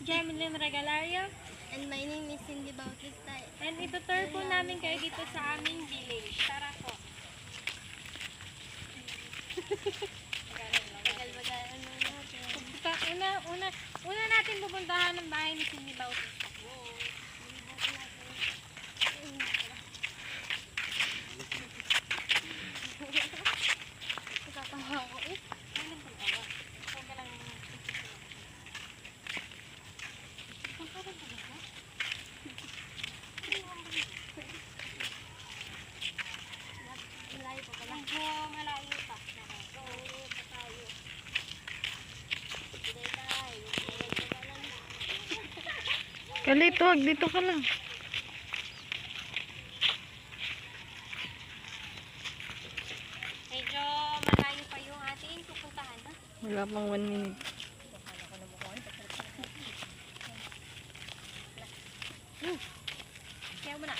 Jemeline Regalario. And my name is Cindy Bautista. And itutur po namin kayo dito sa aming village. Tara po. Bagal-bagal ano natin. Una natin pupuntahan ng bahay ni Cindy Bautista. Natatawa ko eh. Anong pagkawa? Ikaw ka lang Ang parang ka ba? Malayo pa pala. Medyo malayo pa. Malayo pa tayo. Hindi tayo. Malayo pa lang. Kalito, wag dito ka lang. Medyo malayo pa yung ating pupuntahan, ha? Wala pang 1 minute. Kaya mo na.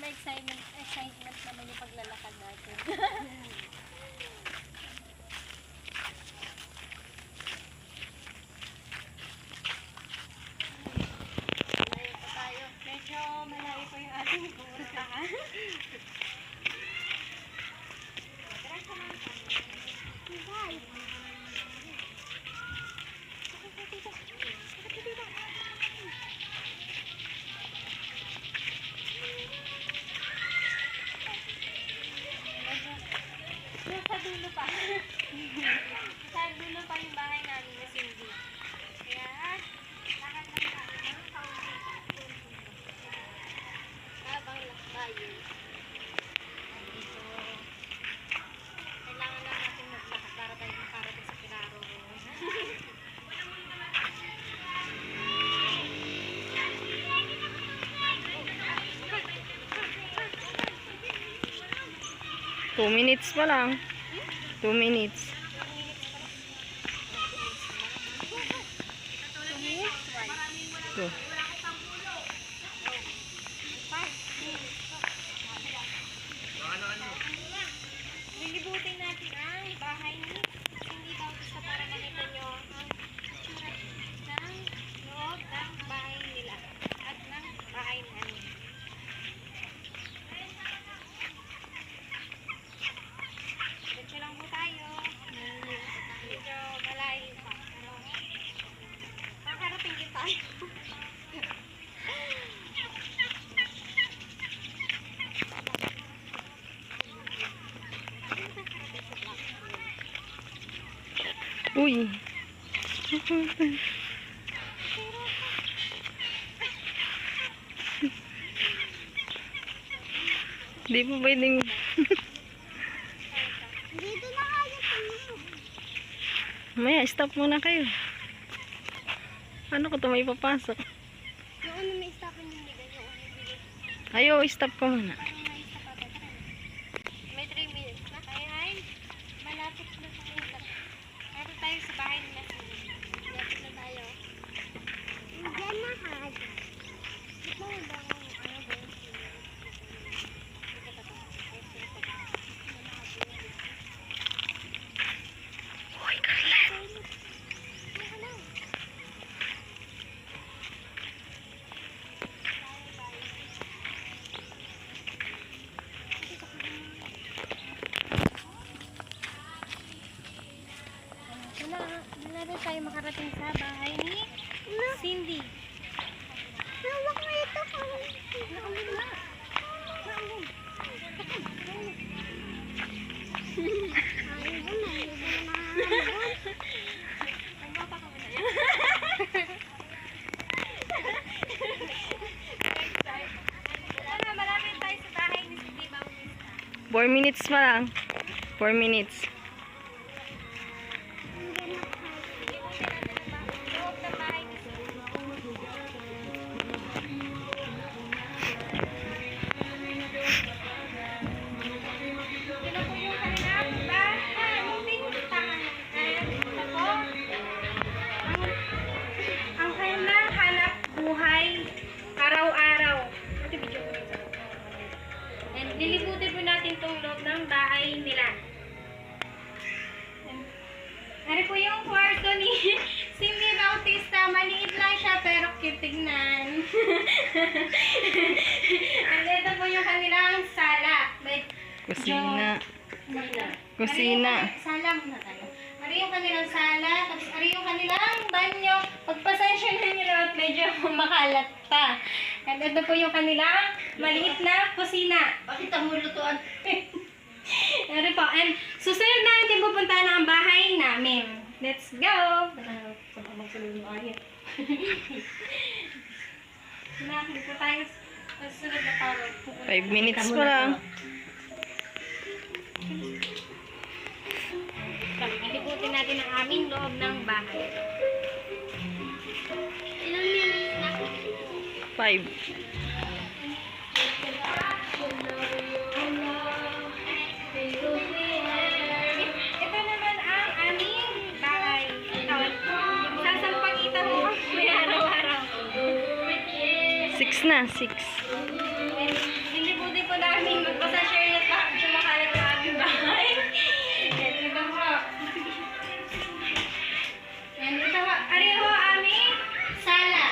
May excitement naman yung paglalakad natin. Malayo pa tayo. Medyo malayo pa yung ating pupuntahan. Sa dulo pa. Sa dulo pa yung bahay namin ni Cindy. Kaya, lakad lang tayo. Habang lakbayo. Kailangan lang natin maglakad para tayo makarating sa Piraro. Two minutes pa lang. 2 minutes. Two. Lilibutin natin ang bahay ni Cindy Bautista para makita nyo ang itsura ng loob ng bahay nila at ng bahay namin. Diretso lang po tayo. Medyo malayo pa. Makarating din tayo. Uy. Di pa pwedeng... Dito na kayo po. Maya, stop muna kayo. Ano ko ito may papasok? Yung ano may stopin yung bigay. Yung ano yung bigay. Ayo, stop ka muna. May 3 minutes na. Kaya ay malapit na tayo. Malapit tayo sa bahay nila. Lapit na tayo. Diyan na hag. Ito na ba ang ano ba? Uy, Carla. Wala na tayo makarating sa bahay ni Cindy. Hawak na ito. Nakamit na. Ayun na. Nagbaba ka muna yan. Wala, malapit tayo sa bahay ni Cindy Bautista. 4 minutes pa lang. 4 minutes. Libutin natin ang loob ng bahay ni Cindy. Kinukuha ka na bahay. Munting tangan. Ito po. Ang kanilang hanap buhay araw-araw. Ito video ko. And lilibutin po natin itong loob ng bahay nila. Ano po yung kwarto ni Kusina. Kusina. Sala muna tayo. Ari yung kanilang sala, tapos ari yung kanilang banyo. Pagpasensya na nyo na at medyo makalat pa. At ito po yung kanilang maliit na kusina. Bakit ang mulutuan? Ano po, and susunod namin din pupuntahan ang bahay namin. Let's go! Saan magsulong mo ayun? Nakakita po tayo sa susunod na tawag. 5 minutes pa lang. Ilibutin natin ang aming loob ng bahay. Ilang minutes na? 5. Ito naman ang aming bahay. Ito. Sasampagitan mo may araw-araw. 6 na, 6. Ilibutin po namin magpasa-share na pa. Sumakalat sa aming bahay. Yan, ito po. Yan, ito po. Ari po aming sala.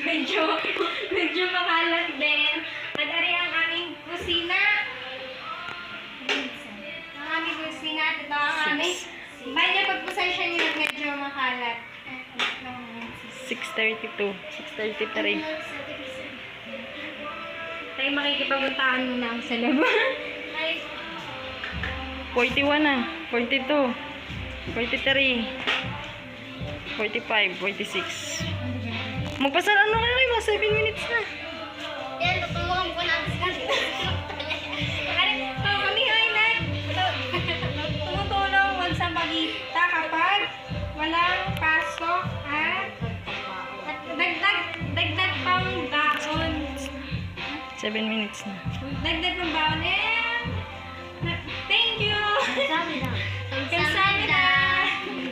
Medyo makalat din. At ari ang aming kusina. Ang aming kusina at ito ang aming banyo. Pagpasensya niyo at medyo makalat. 6:32. 6:33. Tayo makikipagpuntaan muna ako sa labas. Ay, 41 na. 42. 43. 45. 46. Magpasal ano kayo? Mga 7 minutes na. Yan, tutulungan ko natin kasi. kami ay tumutulong magsampagita kapag walang pasok at dagdag pang baon. 7 minutes na. Dagdag pang baon